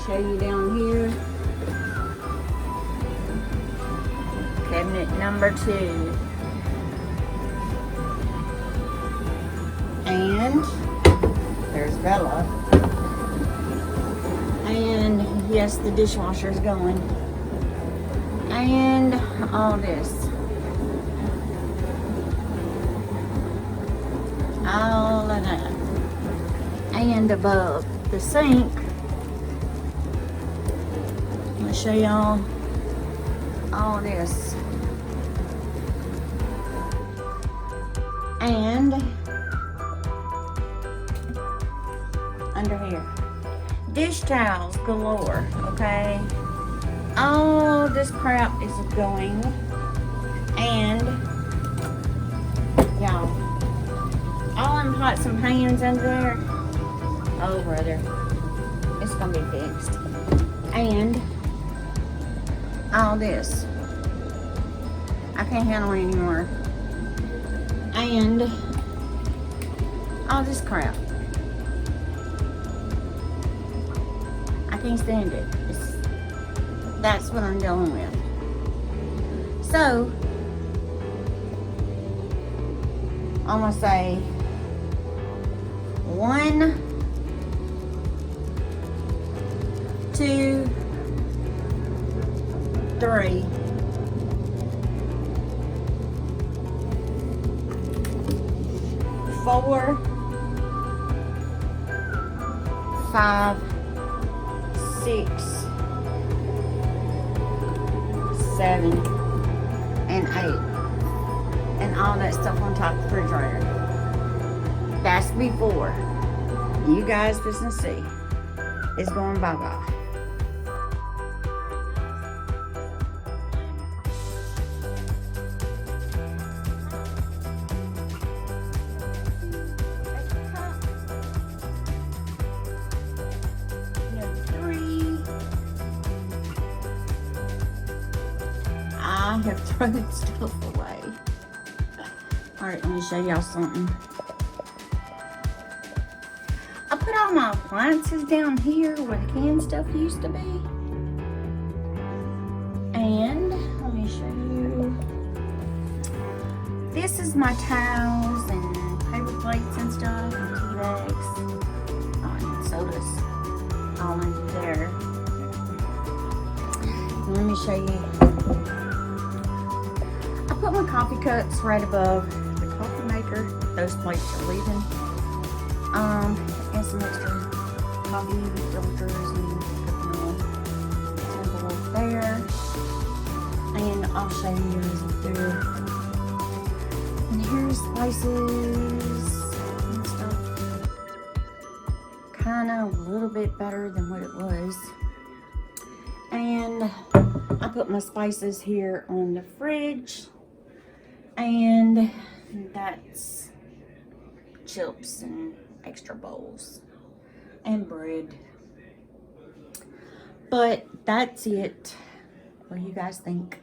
show you down here. Cabinet number 2. And there's Bella. And yes, the dishwasher is going. And all this. All of that. And above the sink, I'm going to show y'all all this. And under here, dish towels galore, okay? All this crap is going. And y'all, all them pots and pans under there, oh brother, it's gonna be fixed. And all this, I can't handle it anymore. And all this crap, I can't stand it. That's what I'm dealing with. So I'm gonna say 1, 2, 3. 4, 5, 6, 7, and 8. And all that stuff on top of the refrigerator. That's before you guys fixing to see is going bye-bye. I have thrown stuff away. Alright, let me show y'all something. I put all my appliances down here where the canned stuff used to be. And let me show you. This is my towels and paper plates and stuff and tea bags. Oh, and sodas all under there. And let me show you. I put my coffee cups right above the coffee maker. Those plates are leaving. And some extra coffee filters and sample there. And I'll show you as I'm through. And here's spices and stuff. Kind of a little bit better than what it was. And I put my spices here on the fridge. And that's chips and extra bowls and bread. But that's it. What do you guys think?